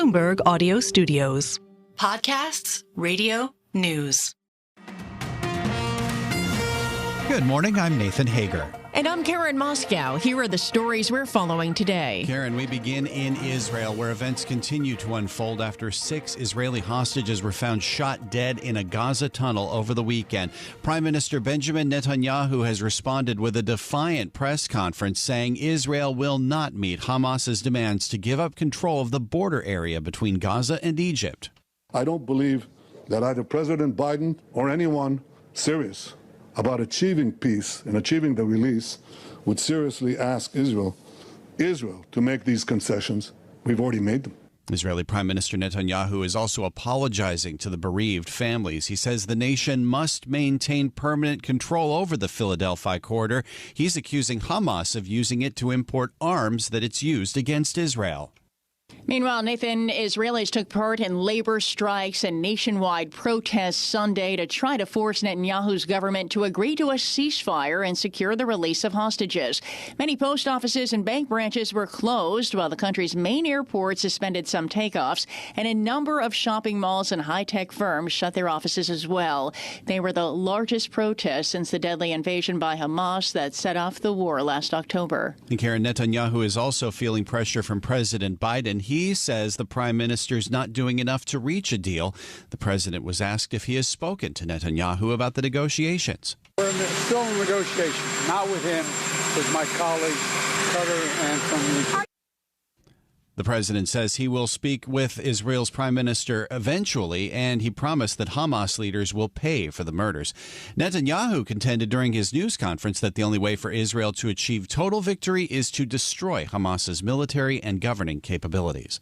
Bloomberg Audio Studios. Podcasts, radio, news. Good morning, I'm Nathan Hager. And I'm Karen Moscow. Here are the stories we're following today. Karen, we begin in Israel, where events continue to unfold after 6 Israeli hostages were found shot dead in a Gaza tunnel over the weekend. Prime Minister Benjamin Netanyahu has responded with a defiant press conference saying Israel will not meet Hamas's demands to give up control of the border area between Gaza and Egypt. I don't believe that either President Biden or anyone serious about achieving peace and achieving the release would seriously ask Israel to make these concessions. We've already made them. Israeli Prime Minister Netanyahu is also apologizing to the bereaved families. He says the nation must maintain permanent control over the Philadelphia corridor. He's accusing Hamas of using it to import arms that it's used against Israel. Meanwhile, Nathan, Israelis took part in labor strikes and nationwide protests Sunday to try to force Netanyahu's government to agree to a ceasefire and secure the release of hostages. Many post offices and bank branches were closed, while the country's main airport suspended some takeoffs, and a number of shopping malls and high-tech firms shut their offices as well. They were the largest protests since the deadly invasion by Hamas that set off the war last October. And Karen, Netanyahu is also feeling pressure from President Biden. He says the prime minister's not doing enough to reach a deal. The president was asked if he has spoken to Netanyahu about the negotiations. We're still in negotiations, not with him, with my colleagues, Qatar and from the... The president says he will speak with Israel's prime minister eventually, and he promised that Hamas leaders will pay for the murders. Netanyahu contended during his news conference that the only way for Israel to achieve total victory is to destroy Hamas's military and governing capabilities.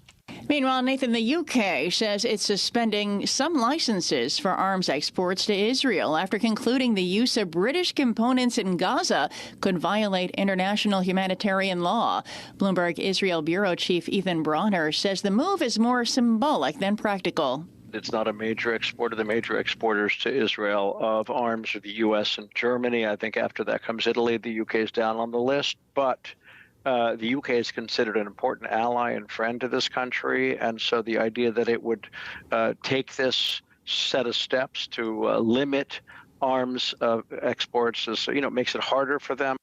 Meanwhile, Nathan, the UK says it's suspending some licenses for arms exports to Israel after concluding the use of British components in Gaza could violate international humanitarian law. Bloomberg Israel Bureau Chief Ethan Bronner says the move is more symbolic than practical. It's not a major exporter. The major exporters to Israel of arms are the U.S. and Germany. I think after that comes Italy. The U.K. is down on the list, but the U.K. is considered an important ally and friend to this country, and so the idea that it would take this set of steps to limit arms exports is, makes it harder for them.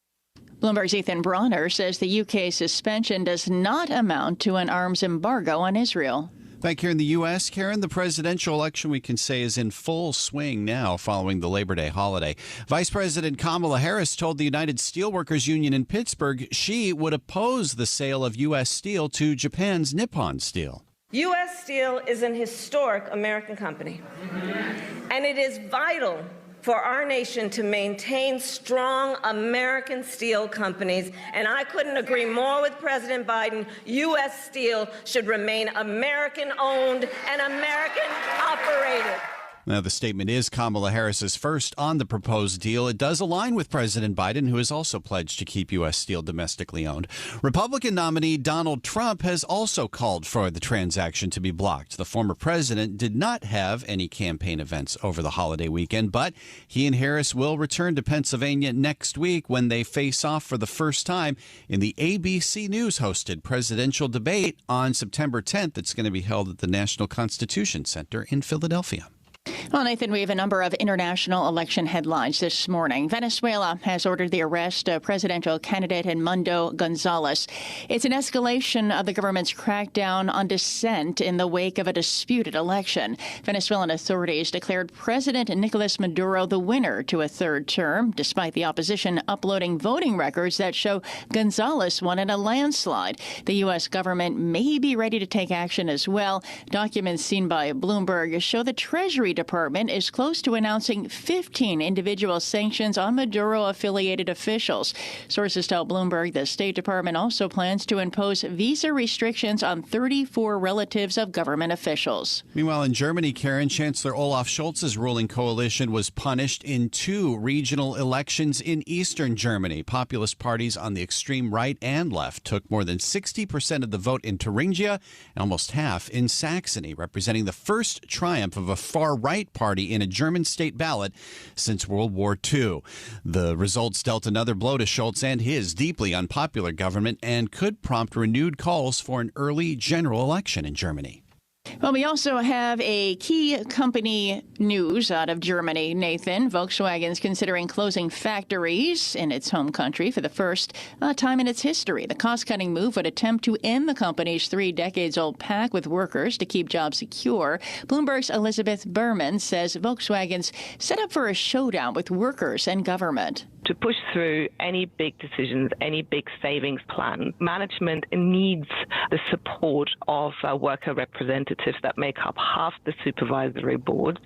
Bloomberg's Ethan Bronner says the UK's suspension does not amount to an arms embargo on Israel. Back here in the U.S., Karen, the presidential election, we can say, is in full swing now following the Labor Day holiday. Vice President Kamala Harris told the United Steelworkers Union in Pittsburgh she would oppose the sale of U.S. steel to Japan's Nippon Steel. U.S. Steel is an historic American company, and it is vital for our nation to maintain strong American steel companies. And I couldn't agree more with President Biden. U.S. Steel should remain American-owned and American-operated. Now, the statement is Kamala Harris's first on the proposed deal. It does align with President Biden, who has also pledged to keep U.S. steel domestically owned. Republican nominee Donald Trump has also called for the transaction to be blocked. The former president did not have any campaign events over the holiday weekend, but he and Harris will return to Pennsylvania next week when they face off for the first time in the ABC News hosted presidential debate on September 10th. It's going to be held at the National Constitution Center in Philadelphia. Well, Nathan, we have a number of international election headlines this morning. Venezuela has ordered the arrest of presidential candidate Edmundo Gonzalez. It's an escalation of the government's crackdown on dissent in the wake of a disputed election. Venezuelan authorities declared President Nicolas Maduro the winner to a third term, despite the opposition uploading voting records that show Gonzalez won in a landslide. The U.S. government may be ready to take action as well. Documents seen by Bloomberg show the Treasury Department is close to announcing 15 individual sanctions on Maduro-affiliated officials. Sources tell Bloomberg the State Department also plans to impose visa restrictions on 34 relatives of government officials. Meanwhile, in Germany, Karen, Chancellor Olaf Scholz's ruling coalition was punished in 2 regional elections in eastern Germany. Populist parties on the extreme right and left took more than 60% of the vote in Thuringia and almost half in Saxony, representing the first triumph of a far-right party in a German state ballot since World War II. The results dealt another blow to Scholz and his deeply unpopular government and could prompt renewed calls for an early general election in Germany. Well, we also have a key company news out of Germany, Nathan. Volkswagen's considering closing factories in its home country for the first time in its history. The cost-cutting move would attempt to end the company's 3 decades-old pact with workers to keep jobs secure. Bloomberg's Elizabeth Berman says Volkswagen's set up for a showdown with workers and government. To push through any big decisions, any big savings plan, management needs the support of worker representatives that make up half the supervisory board.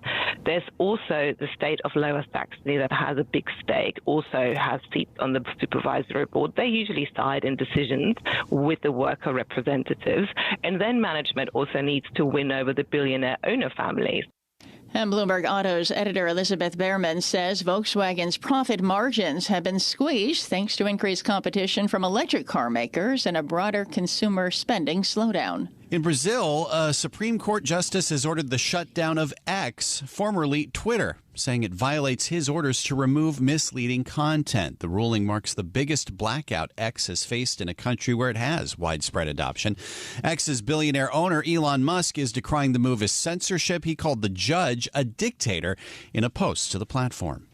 There's also the state of Lower Saxony that has a big stake, also has seats on the supervisory board. They usually side in decisions with the worker representatives. And then management also needs to win over the billionaire owner families. And Bloomberg Auto's editor Elizabeth Behrman says Volkswagen's profit margins have been squeezed thanks to increased competition from electric car makers and a broader consumer spending slowdown. In Brazil, a Supreme Court justice has ordered the shutdown of X, formerly Twitter, saying it violates his orders to remove misleading content. The ruling marks the biggest blackout X has faced in a country where it has widespread adoption. X's billionaire owner, Elon Musk, is decrying the move as censorship. He called the judge a dictator in a post to the platform.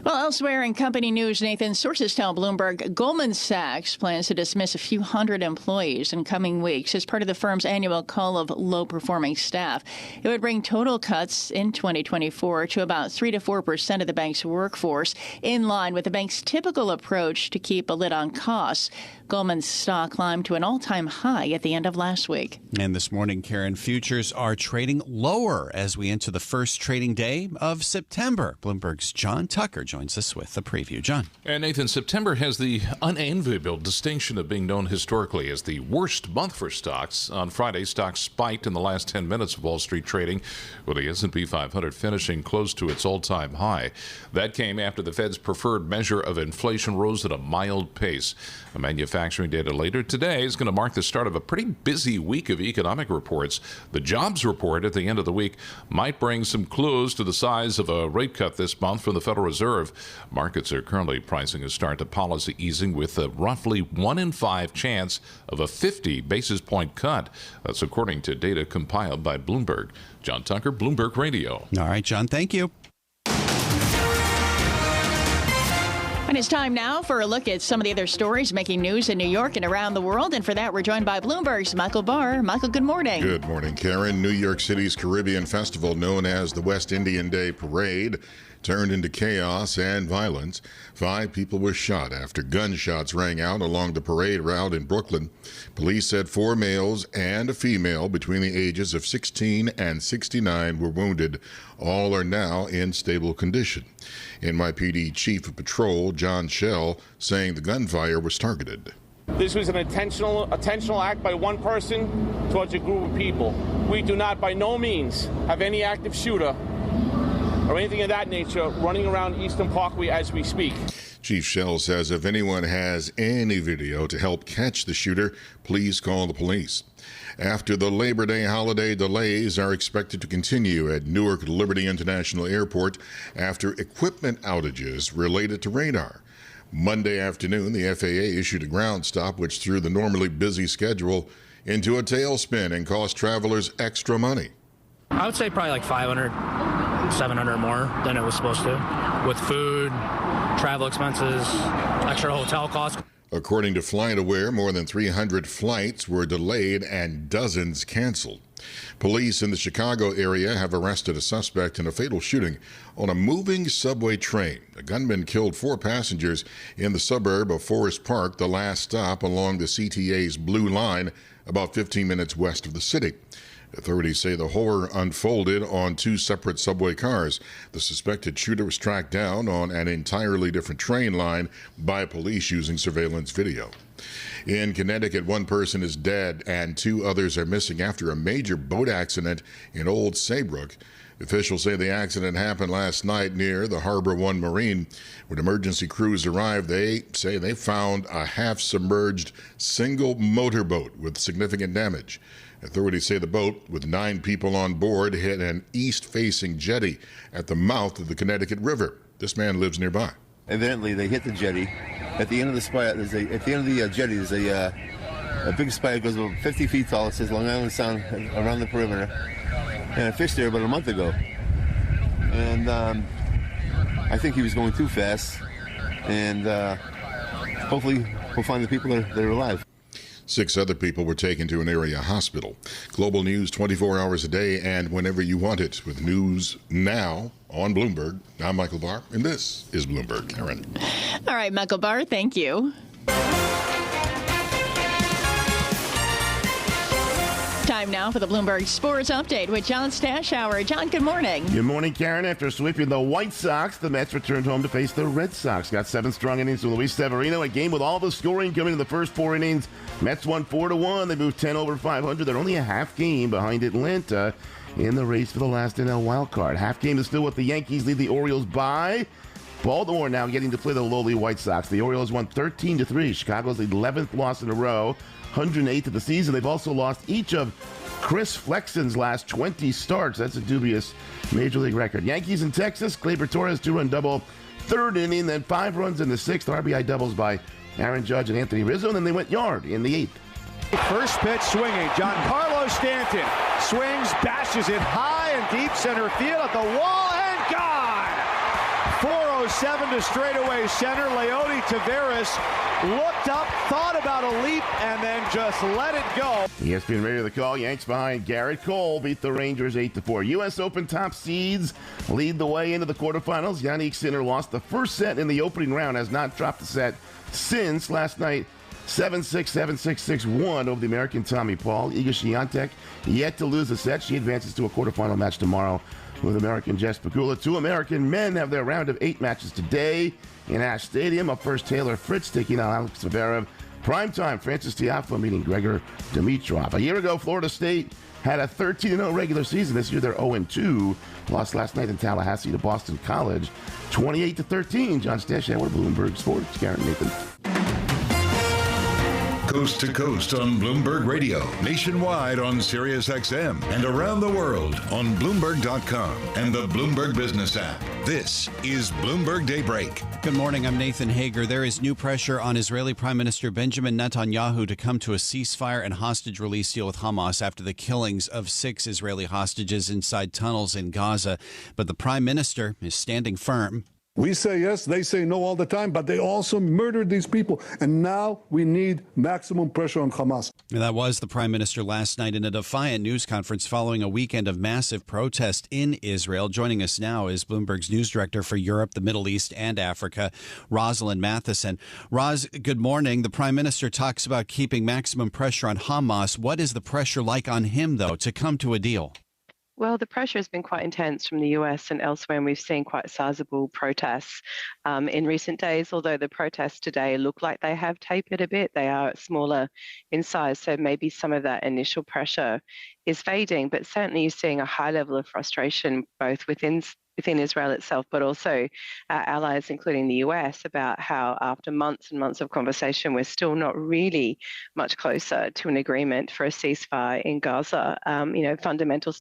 Well, elsewhere in company news, Nathan, sources tell Bloomberg Goldman Sachs plans to dismiss a few hundred employees in coming weeks as part of the firm's annual cull of low-performing staff. It would bring total cuts in 2024 to about 3 to 4% of the bank's workforce, in line with the bank's typical approach to keep a lid on costs. Goldman's stock climbed to an all-time high at the end of last week. And this morning, Karen, futures are trading lower as we enter the first trading day of September. Bloomberg's John Tucker joins us with the preview. John. And Nathan, September has the unenviable distinction of being known historically as the worst month for stocks. On Friday, stocks spiked in the last 10 minutes of Wall Street trading, with the S&P 500 finishing close to its all-time high. That came after the Fed's preferred measure of inflation rose at a mild pace. A manufacturing data later today is going to mark the start of a pretty busy week of economic reports. The jobs report at the end of the week might bring some clues to the size of a rate cut this month from the Federal Reserve. Markets are currently pricing a start to policy easing with a roughly 1 in 5 chance of a 50 basis point cut. That's according to data compiled by Bloomberg. John Tucker, Bloomberg Radio. All right, John, thank you. And it's time now for a look at some of the other stories making news in New York and around the world. And for that, we're joined by Bloomberg's Michael Barr. Michael, good morning. Good morning, Karen. New York City's Caribbean festival, known as the West Indian Day Parade, turned into chaos and violence. 5 people were shot after gunshots rang out along the parade route in Brooklyn. Police said 4 males and a female between the ages of 16 and 69 were wounded. All are now in stable condition. NYPD Chief of Patrol John Schell saying the gunfire was targeted. This was an intentional act by one person towards a group of people. We do not by no means have any active shooter or anything of that nature running around Eastern Parkway as we speak. Chief Schell says if anyone has any video to help catch the shooter, please call the police. After the Labor Day holiday, delays are expected to continue at Newark Liberty International Airport after equipment outages related to radar. Monday afternoon, the FAA issued a ground stop which threw the normally busy schedule into a tailspin and cost travelers extra money. I would say probably like 500, 700 more than it was supposed to, with food, travel expenses, extra hotel costs. According to FlightAware, more than 300 flights were delayed and dozens canceled. Police in the Chicago area have arrested a suspect in a fatal shooting on a moving subway train. A gunman killed 4 passengers in the suburb of Forest Park, the last stop along the CTA's Blue Line, about 15 minutes west of the city. Authorities say the horror unfolded on 2 separate subway cars. The suspected shooter was tracked down on an entirely different train line by police using surveillance video. In Connecticut, 1 person is dead and 2 others are missing after a major boat accident in Old Saybrook. Officials say the accident happened last night near the Harbor One Marine. When emergency crews arrived, they say they found a half-submerged single motorboat with significant damage. Authorities say the boat, with 9 people on board, hit an east-facing jetty at the mouth of the Connecticut River. This man lives nearby. Evidently, they hit the jetty. At the end of the jetty, there's a a big spike, goes about 50 feet tall. It says Long Island Sound around the perimeter. And I fished there about a month ago. And I think he was going too fast. And hopefully we'll find the people that are alive. 6 other people were taken to an area hospital. Global news 24 hours a day and whenever you want it with news now on Bloomberg. I'm Michael Barr, and this is Bloomberg. Karen. All right, Michael Barr, thank you. Time now for the Bloomberg Sports Update with John Stashauer. John, good morning. Good morning, Karen. After sweeping the White Sox, the Mets returned home to face the Red Sox. Got 7 strong innings from Luis Severino. A game with all the scoring coming in the first 4 innings. Mets won 4-1. They moved 10 over 500. They're only a half game behind Atlanta in the race for the last NL wild card. Half game is still what the Yankees lead the Orioles by. Baltimore now getting to play the lowly White Sox. The Orioles won 13-3. Chicago's 11th loss in a row. 108th of the season. They've also lost each of Chris Flexen's last 20 starts. That's a dubious Major League record. Yankees in Texas. Gleyber Torres 2-run double. 3rd inning, then 5 runs in the 6th. RBI doubles by Aaron Judge and Anthony Rizzo, and then they went yard in the 8th. First pitch swinging. Giancarlo Stanton swings, bashes it high and deep center field at the wall and gone. 407 to straightaway center. Leody Taveras looked up, thought about a leap, and then just let it go. ESPN Radio The Call. Yanks behind Garrett Cole beat the Rangers 8-4. U.S. Open top seeds lead the way into the quarterfinals. Yannick Sinner lost the first set in the opening round, has not dropped the set since last night. 7-6, 7-6, 6-1 over the American Tommy Paul. Iga Swiatek yet to lose a set. She advances to a quarterfinal match tomorrow with American Jess Pegula. 2 American men have their round of 8 matches today in Ash Stadium. Up first, Taylor Fritz taking on Alex Zverev. Primetime, Francis Tiafoe meeting Gregor Dimitrov. A year ago, Florida State had a 13-0 regular season. This year, they're 0-2. Lost last night in Tallahassee to Boston College, 28-13. John Stashauer, Bloomberg Sports. Karen Nathan. Coast to coast on Bloomberg Radio, nationwide on Sirius XM, and around the world on Bloomberg.com and the Bloomberg Business app. This is Bloomberg Daybreak. Good morning. I'm Nathan Hager. There is new pressure on Israeli Prime Minister Benjamin Netanyahu to come to a ceasefire and hostage release deal with Hamas after the killings of 6 Israeli hostages inside tunnels in Gaza. But the Prime Minister is standing firm. We say yes, they say no all the time, but they also murdered these people. And now we need maximum pressure on Hamas. And that was the Prime Minister last night in a defiant news conference following a weekend of massive protest in Israel. Joining us now is Bloomberg's news director for Europe, the Middle East, and Africa, Rosalind Matheson. Roz, good morning. The Prime Minister talks about keeping maximum pressure on Hamas. What is the pressure like on him, though, to come to a deal? Well, the pressure has been quite intense from the US and elsewhere, and we've seen quite sizable protests in recent days, although the protests today look like they have tapered a bit. They are smaller in size, so maybe some of that initial pressure is fading, but certainly you're seeing a high level of frustration both within Israel itself, but also our allies, including the US, about how after months and months of conversation, we're still not really much closer to an agreement for a ceasefire in Gaza. Fundamental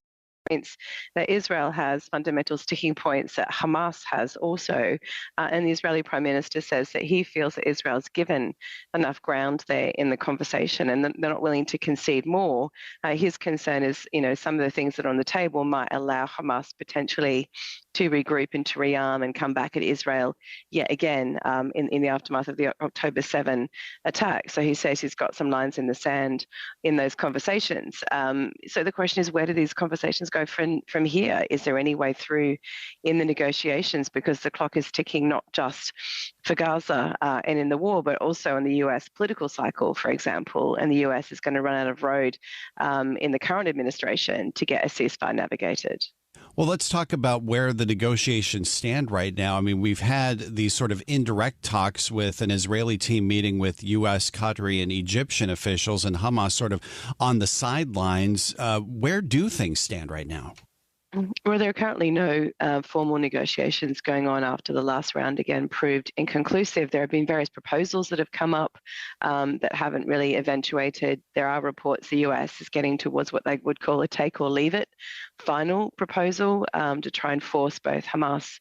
points that Israel has, fundamental sticking points that Hamas has also. And the Israeli Prime Minister says that he feels that Israel's given enough ground there in the conversation and they're not willing to concede more. His concern is, some of the things that are on the table might allow Hamas potentially to regroup and to rearm and come back at Israel yet again in the aftermath of the October 7 attack. So he says he's got some lines in the sand in those conversations. So the question is, where do these conversations go from here? Is there any way through in the negotiations? Because the clock is ticking not just for Gaza and in the war, but also in the US political cycle, for example. And the US is going to run out of road in the current administration to get a ceasefire navigated. Well, let's talk about where the negotiations stand right now. I mean, we've had these sort of indirect talks with an Israeli team meeting with U.S., Qatari, and Egyptian officials, and Hamas sort of on the sidelines. Where do things stand right now? Well, there are currently no formal negotiations going on after the last round again proved inconclusive. There have been various proposals that have come up that haven't really eventuated. There are reports the US is getting towards what they would call a take or leave it final proposal to try and force both Hamas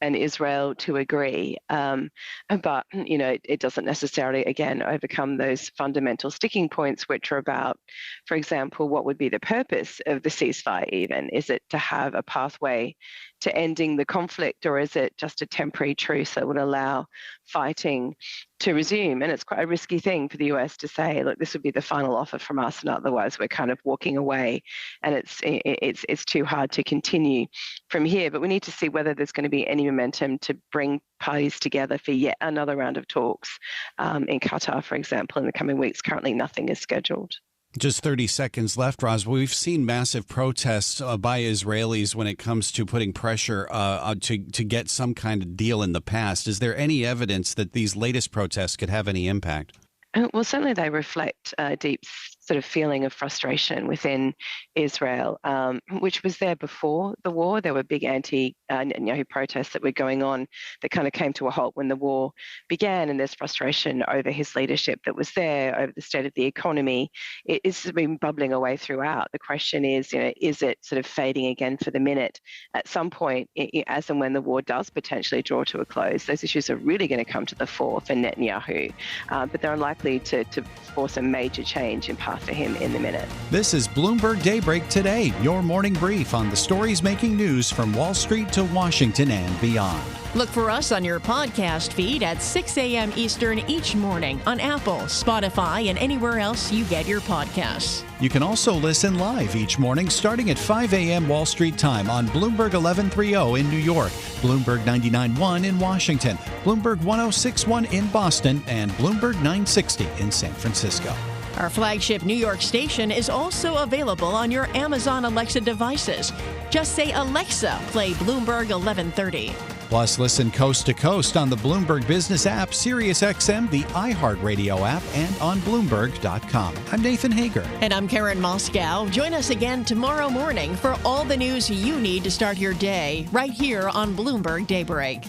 and Israel to agree. But, it doesn't necessarily, again, overcome those fundamental sticking points, which are about, for example, what would be the purpose of the ceasefire even? Is it to have a pathway to ending the conflict, or is it just a temporary truce that would allow fighting to resume? And it's quite a risky thing for the US to say, look, this would be the final offer from us, and otherwise we're kind of walking away, and it's too hard to continue from here. But we need to see whether there's going to be any momentum to bring parties together for yet another round of talks in Qatar, for example, in the coming weeks. Currently, nothing is scheduled. Just 30 seconds left, Roz. We've seen massive protests by Israelis when it comes to putting pressure to get some kind of deal in the past. Is there any evidence that these latest protests could have any impact? Well, certainly they reflect a deep sort of feeling of frustration within Israel, which was there before the war. There were big anti-Netanyahu protests that were going on that kind of came to a halt when the war began, and there's frustration over his leadership that was there, over the state of the economy. It's been bubbling away throughout. The question is, is it sort of fading again for the minute? At some point, as and when the war does potentially draw to a close, those issues are really going to come to the fore for Netanyahu, but they're unlikely to force a major change in path for him in the minute. This is Bloomberg Daybreak Today, your morning brief on the stories making news from Wall Street to Washington and beyond. Look for us on your podcast feed at 6 a.m. Eastern each morning on Apple, Spotify, and anywhere else you get your podcasts. You can also listen live each morning starting at 5 a.m. Wall Street time on Bloomberg 1130 in New York, Bloomberg 99.1 in Washington, Bloomberg 106.1 in Boston, and Bloomberg 960 in San Francisco. Our flagship New York station is also available on your Amazon Alexa devices. Just say, Alexa, play Bloomberg 1130. Plus, listen coast to coast on the Bloomberg Business app, SiriusXM, the iHeartRadio app, and on Bloomberg.com. I'm Nathan Hager. And I'm Karen Moscow. Join us again tomorrow morning for all the news you need to start your day right here on Bloomberg Daybreak.